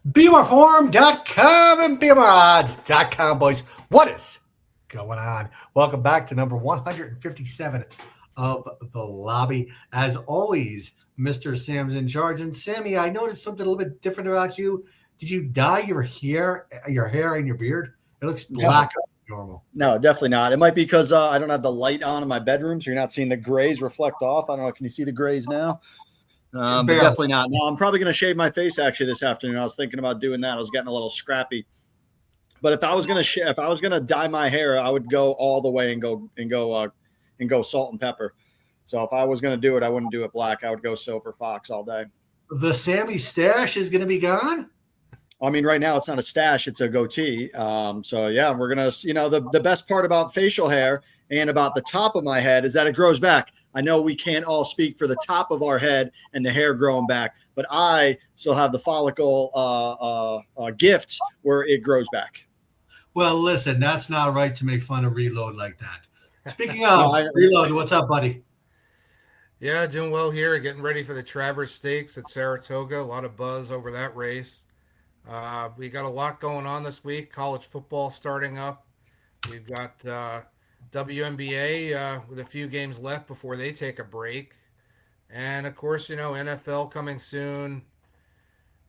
BMRForum.com and BMROdds.com, boys. What is going on? Welcome back to number 157 of the lobby. As always, Mr. Sam's in charge. And Sammy, I noticed something a little bit different about you. Did you dye your hair and your beard? It looks black. Normal. No, definitely not. It might be because I don't have the light on in my bedroom, so you're not seeing the grays reflect off. I don't know. Can you see the grays now? But definitely not. No, I'm probably going to shave my face actually this afternoon. I was thinking about doing that. I was getting a little scrappy. But if I was going to dye my hair, I would go all the way and go salt and pepper. So if I was going to do it, I wouldn't do it black. I would go Silver Fox all day. The Sammy stash is going to be gone? I mean, right now it's not a stash, it's a goatee. So yeah, we're going to, the best part about facial hair and about the top of my head is that it grows back. I know we can't all speak for the top of our head and the hair growing back, but I still have the follicle gift where it grows back. Well, listen, that's not right to make fun of Reload like that. Speaking of Reload, what's up, buddy? Yeah, doing well here. Getting ready for the Travers Stakes at Saratoga. A lot of buzz over that race. We got a lot going on this week. College football starting up. We've got WNBA with a few games left before they take a break. And, of course, NFL coming soon.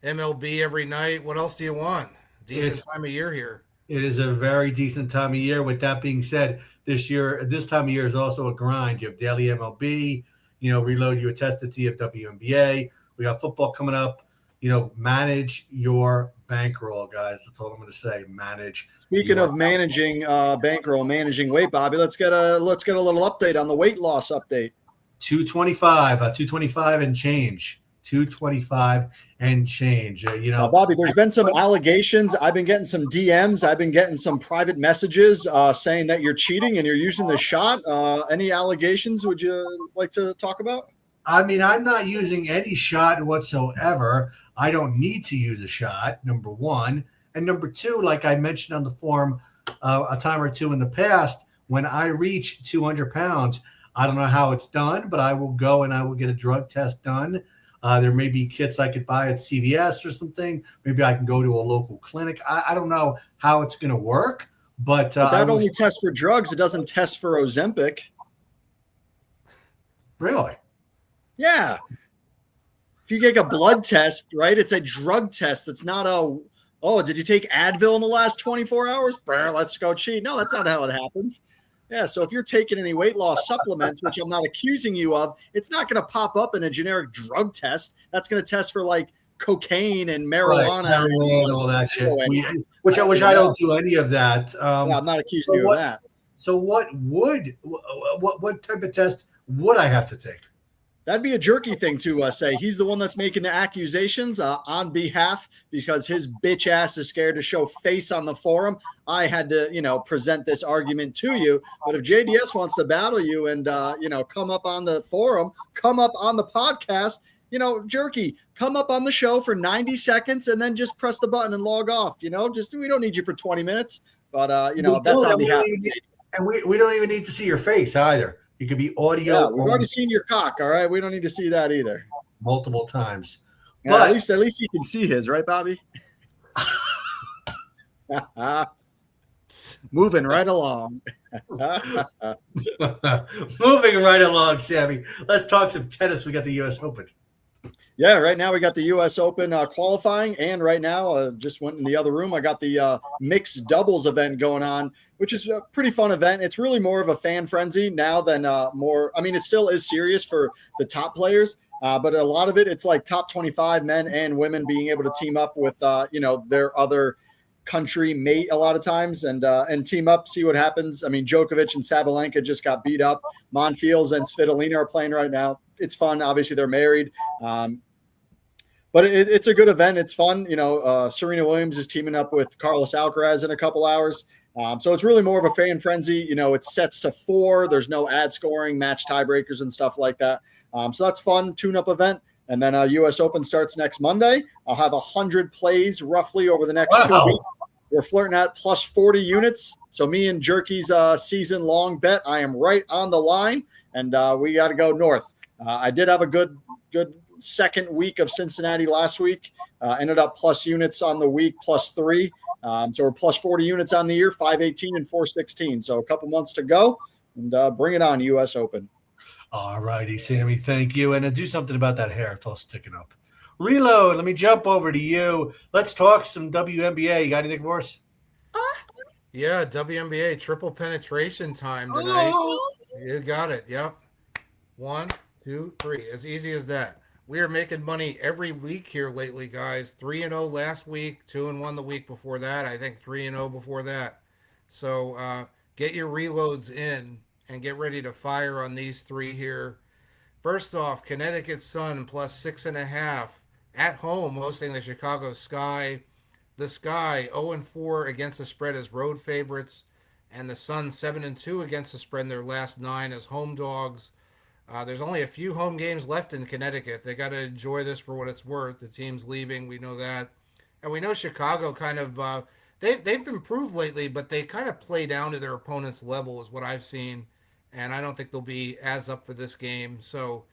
MLB every night. What else do you want? Decent time of year here. It is a very decent time of year. With that being said, this time of year is also a grind. You have daily MLB. Reload, you attested to. You have WNBA. We got football coming up. Manage your bankroll, guys. That's all I'm going to say. Manage. Speaking of managing bankroll, managing weight, Bobby, let's get a little update on the weight loss update. 225 and change. 225 and change. Bobby, there's been some allegations. I've been getting some DMs. I've been getting some private messages saying that you're cheating and you're using the shot. Any allegations would you like to talk about? I mean, I'm not using any shot whatsoever. I don't need to use a shot, number one. And number two, like I mentioned on the forum a time or two in the past, when I reach 200 pounds, I don't know how it's done, but I will go and I will get a drug test done. There may be kits I could buy at CVS or something. Maybe I can go to a local clinic. I don't know how it's going to work. But that only tests for drugs. It doesn't test for Ozempic. Really? Yeah. If you take a blood test, right, it's a drug test. It's not did you take Advil in the last 24 hours? Let's go cheat. No, that's not how it happens. Yeah, so if you're taking any weight loss supplements, which I'm not accusing you of, it's not going to pop up in a generic drug test. That's going to test for like cocaine and marijuana and all that shit. Which I don't do any of that. I'm not accusing you of that. So what type of test would I have to take? That'd be a jerky thing to say. He's the one that's making the accusations on behalf because his bitch ass is scared to show face on the forum. I had to, present this argument to you. But if JDS wants to battle you and, come up on the forum, come up on the podcast, jerky, come up on the show for 90 seconds and then just press the button and log off. We don't need you for 20 minutes. But, that's on behalf. And we don't even need to see your face either. You could be audio. Yeah, we've already seen your cock. All right, we don't need to see that either. Multiple times, but at least you can see his, right, Bobby? Moving right along. Moving right along, Sammy. Let's talk some tennis. We got the U.S. Open. Yeah, right now we got the U.S. Open qualifying, and right now just went in the other room. I got the mixed doubles event going on, which is a pretty fun event. It's really more of a fan frenzy now than more. I mean, it still is serious for the top players, but a lot of it's like top 25 men and women being able to team up with their other country mate a lot of times and team up, see what happens. I mean, Djokovic and Sabalenka just got beat up. Monfils and Svitolina are playing right now. It's fun. Obviously, they're married. But it's a good event. It's fun. Serena Williams is teaming up with Carlos Alcaraz in a couple hours. So it's really more of a fan frenzy. It's sets to 4. There's no ad scoring, match tiebreakers and stuff like that. So that's fun. Tune-up event. And then U.S. Open starts next Monday. I'll have 100 plays roughly over the next 2 weeks. We're flirting at plus 40 units. So me and Jerky's season-long bet, I am right on the line. And we got to go north. I did have a good second week of Cincinnati last week. Ended up plus units on the week, +3. So we're plus 40 units on the year, 518 and 416. So a couple months to go, and bring it on, U.S. Open. All righty, Sammy, thank you. And do something about that hair. It's all sticking up. Reload, let me jump over to you. Let's talk some WNBA. You got anything for us? Yeah, WNBA triple penetration time tonight. Oh. You got it. Yep. 1, 2, 3. As easy as that. We are making money every week here lately, guys. 3-0 last week, 2-1 the week before that. I think 3-0 before that. So get your reloads in and get ready to fire on these three here. First off, Connecticut Sun plus 6.5 at home hosting the Chicago Sky. The Sky 0-4 against the spread as road favorites, and the Sun 7-2 against the spread in their last 9 as home dogs. There's only a few home games left in Connecticut. They got to enjoy this for what it's worth. The team's leaving, we know that, and we know Chicago kind of they've improved lately, but they kind of play down to their opponent's level, is what I've seen, and I don't think they'll be as up for this game. So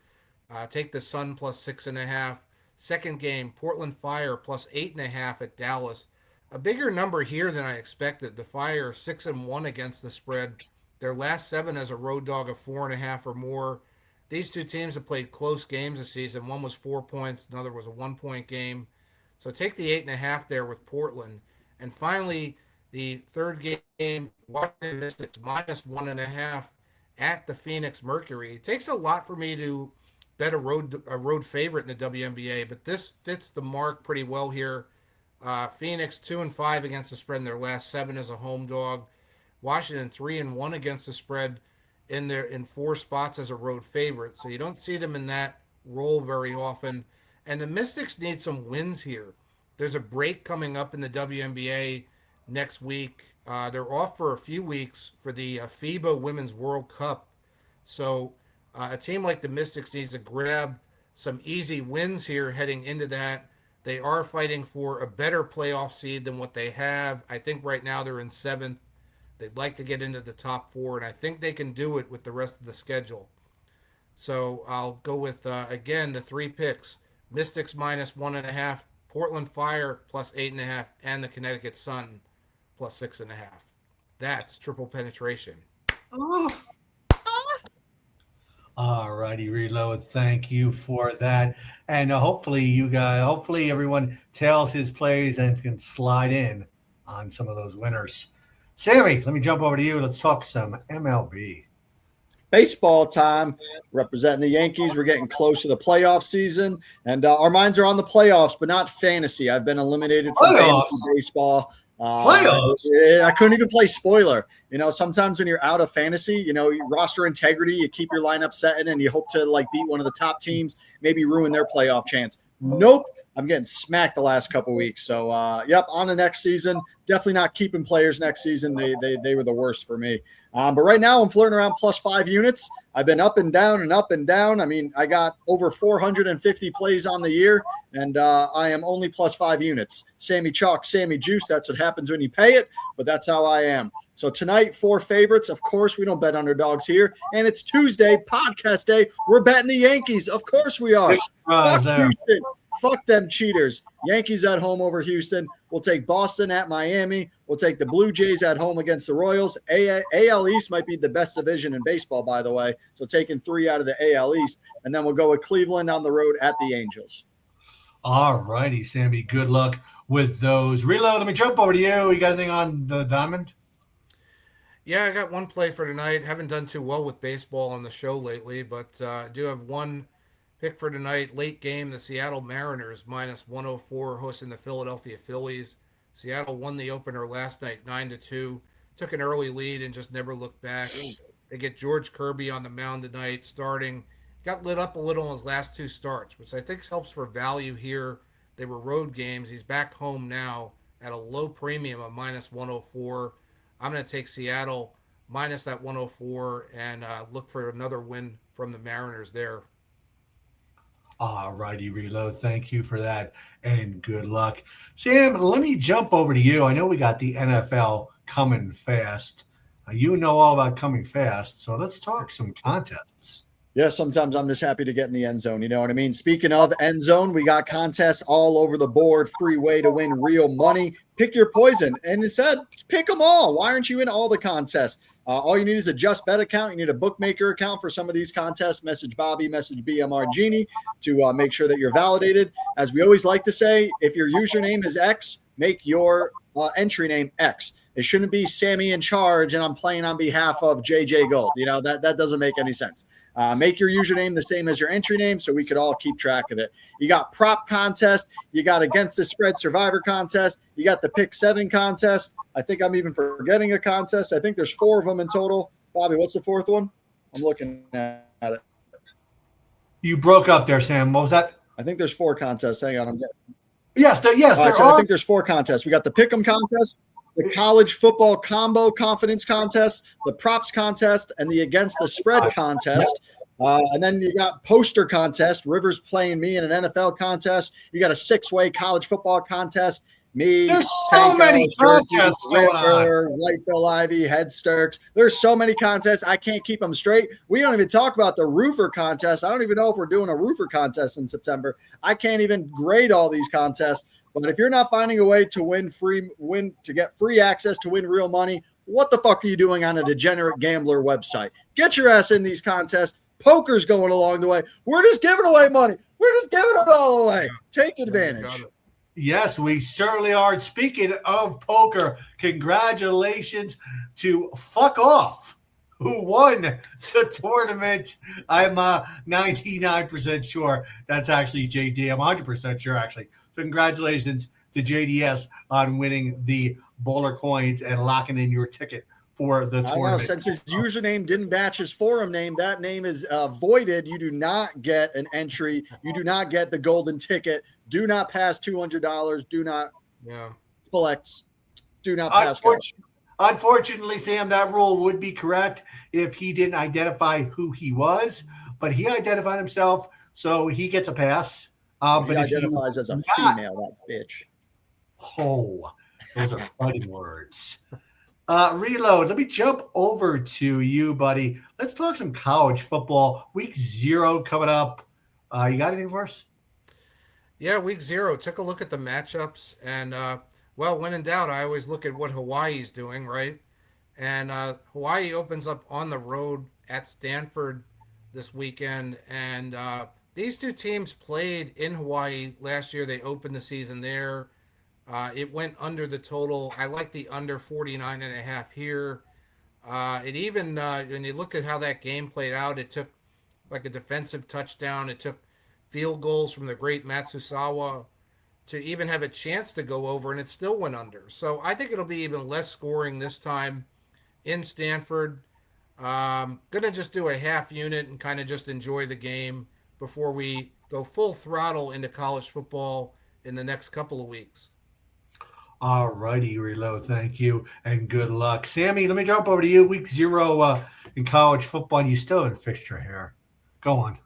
take the Sun plus 6.5. Second game, Portland Fire plus 8.5 at Dallas. A bigger number here than I expected. The Fire 6-1 against the spread. Their last 7 as a road dog of 4.5 or more. These two teams have played close games this season. One was 4 points, another was a 1-point game. So take the 8.5 there with Portland. And finally, the third game, Washington Mystics minus 1.5 at the Phoenix Mercury. It takes a lot for me to bet a road favorite in the WNBA, but this fits the mark pretty well here. Phoenix 2-5 against the spread in their last 7 as a home dog. Washington 3-1 against the spread in 4 spots as a road favorite. So you don't see them in that role very often. And the Mystics need some wins here. There's a break coming up in the WNBA next week. They're off for a few weeks for the FIBA Women's World Cup. So a team like the Mystics needs to grab some easy wins here heading into that. They are fighting for a better playoff seed than what they have. I think right now they're in 7th. They'd like to get into the top 4, and I think they can do it with the rest of the schedule. So I'll go with, again, the 3 picks. Mystics minus 1.5, Portland Fire plus 8.5, and the Connecticut Sun plus 6.5. That's triple penetration. Oh. All righty, Reload. Thank you for that. And hopefully everyone tails his plays and can slide in on some of those winners. Sammy, let me jump over to you. Let's talk some MLB. Baseball time, representing the Yankees. We're getting close to the playoff season, and our minds are on the playoffs, but not fantasy. I've been eliminated from fantasy baseball. Playoffs. I couldn't even play spoiler. Sometimes when you're out of fantasy, roster integrity, you keep your lineup setting and you hope to beat one of the top teams, maybe ruin their playoff chance. Nope. I'm getting smacked the last couple weeks. So, on the next season. Definitely not keeping players next season. They were the worst for me. But right now I'm flirting around plus 5 units. I've been up and down and up and down. I mean, I got over 450 plays on the year, and I am only plus 5 units. Sammy Chalk, Sammy Juice. That's what happens when you pay it, but that's how I am. So tonight, 4 favorites. Of course, we don't bet underdogs here. And it's Tuesday, podcast day. We're betting the Yankees. Of course we are. Fuck Houston. Fuck them cheaters. Yankees at home over Houston. We'll take Boston at Miami. We'll take the Blue Jays at home against the Royals. AL East might be the best division in baseball, by the way. So taking 3 out of the AL East. And then we'll go with Cleveland on the road at the Angels. All righty, Sammy. Good luck with those. Reload, let me jump over to you. You got anything on the diamond? Yeah, I got one play for tonight. Haven't done too well with baseball on the show lately, but I do have one pick for tonight. Late game, the Seattle Mariners minus 104 hosting the Philadelphia Phillies. Seattle won the opener last night 9-2. Took an early lead and just never looked back. They get George Kirby on the mound tonight starting. Got lit up a little in his last 2 starts, which I think helps for value here. They were road games. He's back home now at a low premium of minus 104. I'm going to take Seattle minus that 104 and look for another win from the Mariners there. All righty, Reload. Thank you for that, and good luck. Sam, let me jump over to you. I know we got the NFL coming fast. You know all about coming fast, so let's talk some contests. Yeah, sometimes I'm just happy to get in the end zone. You know what I mean? Speaking of end zone, we got contests all over the board. Free way to win real money. Pick your poison. And it said, pick them all. Why aren't you in all the contests? All you need is a Just Bet account. You need a bookmaker account for some of these contests. Message Bobby, message BMR Genie to make sure that you're validated. As we always like to say, if your username is X, make your entry name X. It shouldn't be Sammy in charge and I'm playing on behalf of JJ Gold. You know, that doesn't make any sense. Make your username the same as your entry name so we could all keep track of it. You got prop contest. You got against the spread survivor contest. You got the pick 7 contest. I think I'm even forgetting a contest. I think there's 4 of them in total. Bobby, what's the 4th one? I'm looking at it. You broke up there, Sam. What was that? I think there's 4 contests. Hang on. Yes. I think there's 4 contests. We got the pick'em contest, the college football combo confidence contest, the props contest, and the against the spread contest. And then you got poster contest, Rivers playing me in an NFL contest. You got a 6-way college football contest. Me, there's so many contests going on. Whiteville Ivy, Head Sturks. There's so many contests. I can't keep them straight. We don't even talk about the roofer contest. I don't even know if we're doing a roofer contest in September. I can't even grade all these contests. But if you're not finding a way to get free access to win real money, what the fuck are you doing on a degenerate gambler website? Get your ass in these contests. Poker's going along the way. We're just giving away money. We're just giving it all away. Take advantage. Yes, we certainly are. Speaking of poker, congratulations to Fuck Off, who won the tournament. I'm 99% sure that's actually JD. I'm 100% sure, actually. So congratulations to JDS on winning the bowler coins and locking in your ticket for the tournament. Since his username didn't match his forum name, that name is voided. You do not get an entry. You do not get the golden ticket. Do not pass $200. Do not collect. Do not pass. Unfortunately, Sam, that rule would be correct if he didn't identify who he was, but he identified himself, so he gets a pass. But he identifies as a female, that bitch. Oh, those are fighting words. Reload, let me jump over to you, buddy. Let's talk some college football. Week 0 coming up. You got anything for us? Yeah, week 0. Took a look at the matchups. And, when in doubt, I always look at what Hawaii's doing, right? And Hawaii opens up on the road at Stanford this weekend. And these two teams played in Hawaii last year. They opened the season there. It went under the total. I like the under 49.5 here. It even, when you look at how that game played out, it took like a defensive touchdown. It took field goals from the great Matsusawa to even have a chance to go over, and it still went under. So I think it'll be even less scoring this time in Stanford. Going to just do a half unit and kind of just enjoy the game before we go full throttle into college football in the next couple of weeks. All righty, Reload. Thank you, and good luck. Sammy, let me jump over to you. Week 0 in college football, and you still haven't fixed your hair. Go on.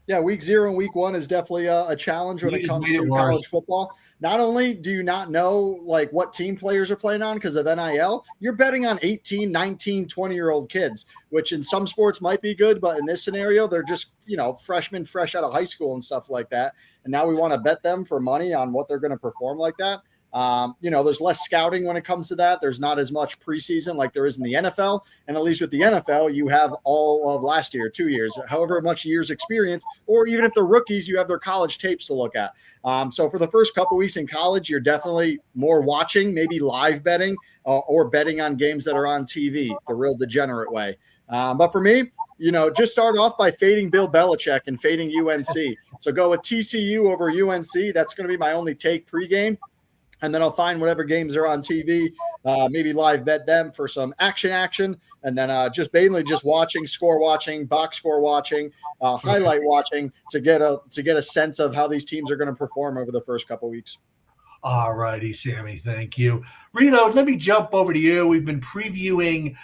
Yeah, week 0 and week 1 is definitely a challenge when it comes to college football. Not only do you not know like what team players are playing on because of NIL, you're betting on 18, 19, 20-year-old kids, which in some sports might be good, but in this scenario, they're just, freshmen fresh out of high school and stuff like that. And now we want to bet them for money on what they're going to perform like that. There's less scouting when it comes to that. There's not as much preseason like there is in the NFL. And at least with the NFL, you have all of last year, 2 years, however much years experience, or even if they're rookies, you have their college tapes to look at. So for the first couple weeks in college, you're definitely more watching, maybe live betting or betting on games that are on TV, the real degenerate way. But for me, just start off by fading Bill Belichick and fading UNC. So go with TCU over UNC. That's going to be my only take pregame. And then I'll find whatever games are on TV, maybe live bet them for some action, and then just mainly just watching, score watching, box score watching, highlight watching to get a sense of how these teams are going to perform over the first couple weeks. All righty, Sammy, thank you. Reload, let me jump over to you. We've been previewing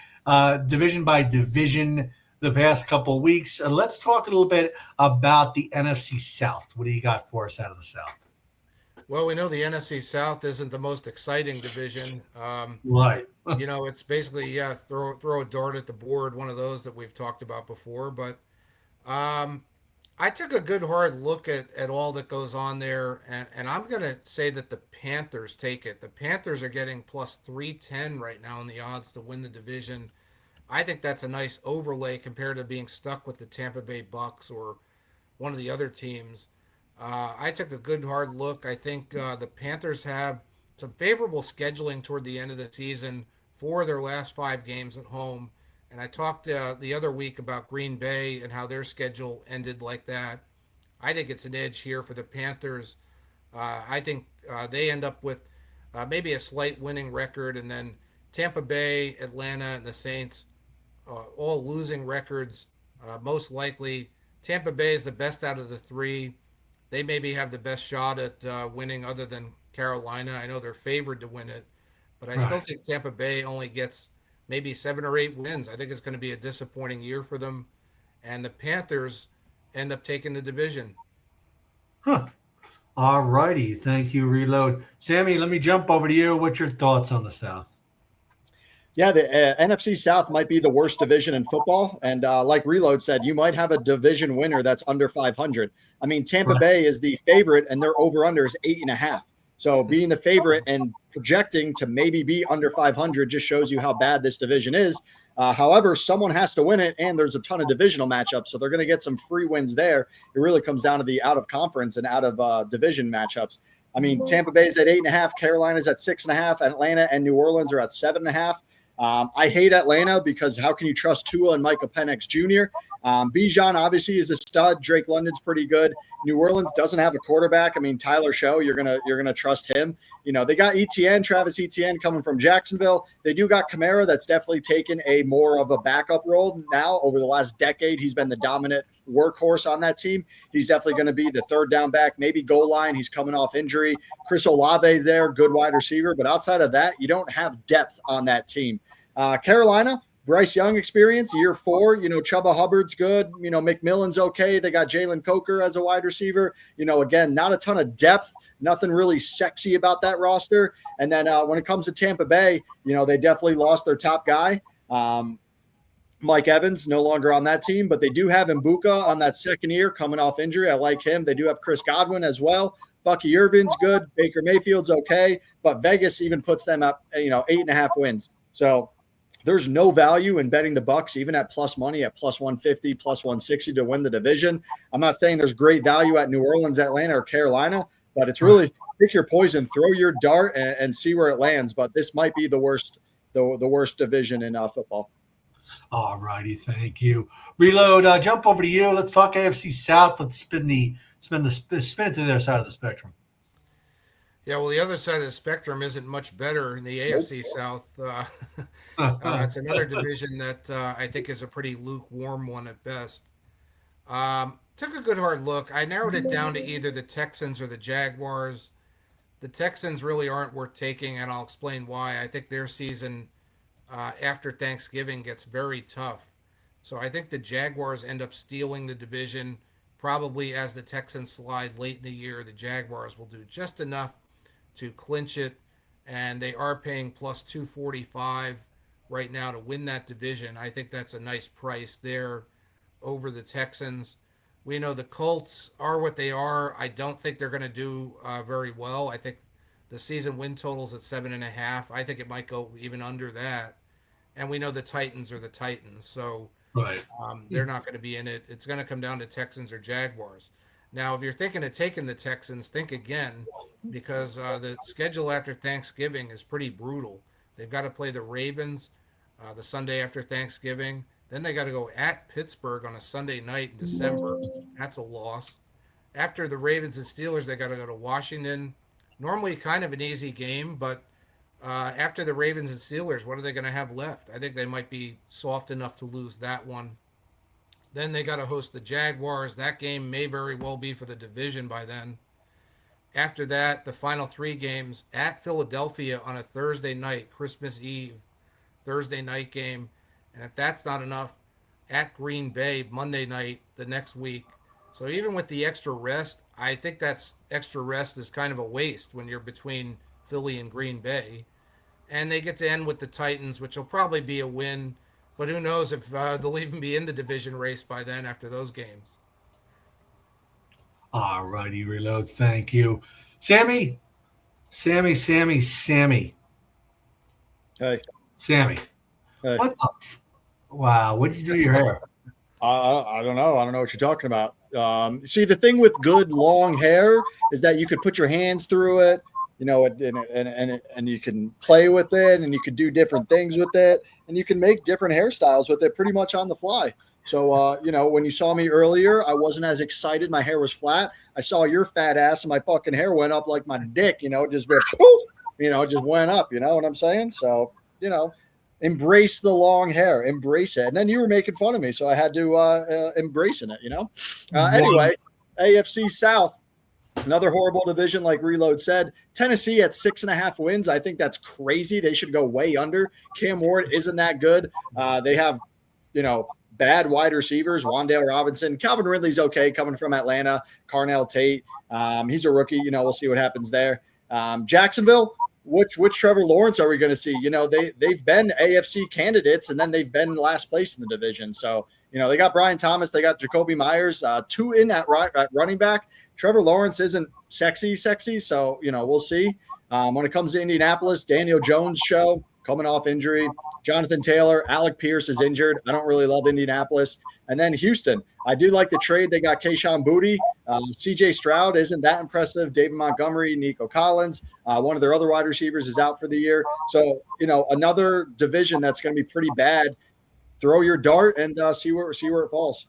division by division the past couple of weeks. Let's talk a little bit about the NFC South. What do you got for us out of the South? Well, we know the NFC South isn't the most exciting division. Right. It's basically, throw a dart at the board, one of those that we've talked about before. But Um, I took a good hard look at all that goes on there, and I'm going to say that the Panthers take it. The Panthers are getting plus 310 right now in the odds to win the division. I think that's a nice overlay compared to being stuck with the Tampa Bay Bucks or one of the other teams. I took a good hard look. I think the Panthers have some favorable scheduling toward the end of the season for their last 5 games at home. And I talked the other week about Green Bay and how their schedule ended like that. I think it's an edge here for the Panthers. I think they end up with maybe a slight winning record, and then Tampa Bay, Atlanta, and the Saints all losing records. Most likely, Tampa Bay is the best out of the three. They maybe have the best shot at winning, other than Carolina. I know they're favored to win it, but I still Right. think Tampa Bay only gets maybe 7 or 8 wins. I think it's going to be a disappointing year for them, and the Panthers end up taking the division. Huh. All righty. Thank you, Reload. Sammy, let me jump over to you. What's your thoughts on the South? Yeah, the NFC South might be the worst division in football. And like Reload said, you might have a division winner that's under 500. I mean, Tampa Right. Bay is the favorite, and their over-under is 8.5. So being the favorite and projecting to maybe be under 500 just shows you how bad this division is. However, someone has to win it, and there's a ton of divisional matchups, so they're going to get some free wins there. It really comes down to the out of conference and out of division matchups. I mean, Tampa Bay's at 8.5, Carolina's at 6.5, Atlanta and New Orleans are at 7.5. I hate Atlanta because how can you trust Tua and Michael Penix Jr.? Bijan obviously is a stud. Drake London's pretty good. New Orleans doesn't have a quarterback. I mean, Tyler Show, you're gonna trust him. You know, they got Travis Etienne coming from Jacksonville. They do got Kamara that's definitely taken a more of a backup role now. Over the last decade, he's been the dominant workhorse on that team. He's definitely going to be the third down back, maybe goal line. He's coming off injury. Chris Olave there, good wide receiver. But outside of that, you don't have depth on that team. Carolina, Bryce Young experience, year 4. You know, Chuba Hubbard's good. You know, McMillan's okay. They got Jalen Coker as a wide receiver. You know, again, not a ton of depth, nothing really sexy about that roster. And then when it comes to Tampa Bay, you know, they definitely lost their top guy. Mike Evans no longer on that team, but they do have Mbuka on that second year coming off injury. I like him. They do have Chris Godwin as well. Bucky Irvin's good. Baker Mayfield's okay, but Vegas even puts them up, 8.5 wins. So there's no value in betting the Bucks, even at plus money at plus 150, plus 160 to win the division. I'm not saying there's great value at New Orleans, Atlanta, or Carolina, but it's really pick your poison, throw your dart, and see where it lands. But this might be the worst division in football. All righty, thank you. Reload. Jump over to you. Let's talk AFC South. Let's spin it to the other side of the spectrum. Yeah, well, the other side of the spectrum isn't much better in the AFC South. It's another division that I think is a pretty lukewarm one at best. Took a good hard look. I narrowed it down to either the Texans or the Jaguars. The Texans really aren't worth taking, and I'll explain why. I think their season after Thanksgiving gets very tough. So I think the Jaguars end up stealing the division. Probably as the Texans slide late in the year, the Jaguars will do just enough to clinch it, and they are paying plus 245 right now to win that division. I think that's a nice price there over the Texans. We know the Colts are what they are. I don't think they're going to do very well. I think the season win total's at 7.5. I think it might go even under that. And we know the Titans are the Titans, so Right. they're not going to be in it. It's going to come down to Texans or Jaguars. Now, if you're thinking of taking the Texans, think again, because the schedule after Thanksgiving is pretty brutal. They've got to play the Ravens the Sunday after Thanksgiving. Then they got to go at Pittsburgh on a Sunday night in December. That's a loss. After the Ravens and Steelers, they got to go to Washington. Normally kind of an easy game, but after the Ravens and Steelers, what are they going to have left? I think they might be soft enough to lose that one. Then they got to host the Jaguars. That game may very well be for the division by then. After that, the final 3 games at Philadelphia on a Thursday night, Christmas Eve, Thursday night game. And if that's not enough, at Green Bay, Monday night, the next week. So even with the extra rest, I think that's extra rest is kind of a waste when you're between Philly and Green Bay. And they get to end with the Titans, which will probably be a win. But who knows if they'll even be in the division race by then after those games. All righty, Reload. Thank you. Sammy. Hey. Sammy. Hey. What the wow, what did you do to your hair? I don't know. I don't know what you're talking about. See, the thing with good long hair is that you could put your hands through it, you know, and you can play with it, and you could do different things with it, and you can make different hairstyles with it pretty much on the fly. So, you know, when you saw me earlier, I wasn't as excited. My hair was flat. I saw your fat ass, and my fucking hair went up like my dick, you know, just went poof, you know, just went up. You know what I'm saying? So, you know. Embrace the long hair, embrace it. And then you were making fun of me, so I had to embracing it, you know? Anyway, AFC South, another horrible division, like Reload said. Tennessee at 6.5 wins. I think that's crazy. They should go way under. Cam Ward isn't that good. They have, you know, bad wide receivers, Wan'Dale Robinson. Calvin Ridley's okay coming from Atlanta. Carnell Tate, he's a rookie. You know, we'll see what happens there. Jacksonville, which Trevor Lawrence are we going to see? You know, they've been AFC candidates, and then they've been last place in the division. So, you know, they got Brian Thomas, they got Jacoby Myers, 2 in at running back. Trevor Lawrence isn't sexy. So, you know, we'll see. When it comes to Indianapolis, Daniel Jones show coming off injury. Jonathan Taylor, Alec Pierce is injured. I don't really love Indianapolis. And then Houston, I do like the trade. They got Kayshon Boutte. CJ Stroud isn't that impressive. David Montgomery, Nico Collins, one of their other wide receivers is out for the year. So, you know, another division that's going to be pretty bad. Throw your dart and see where it falls.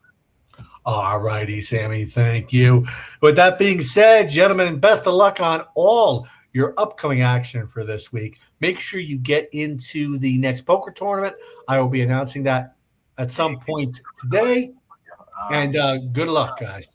All righty, Sammy. Thank you. With that being said, gentlemen, best of luck on all your upcoming action for this week. Make sure you get into the next poker tournament. I will be announcing that at some point today. And good luck, guys.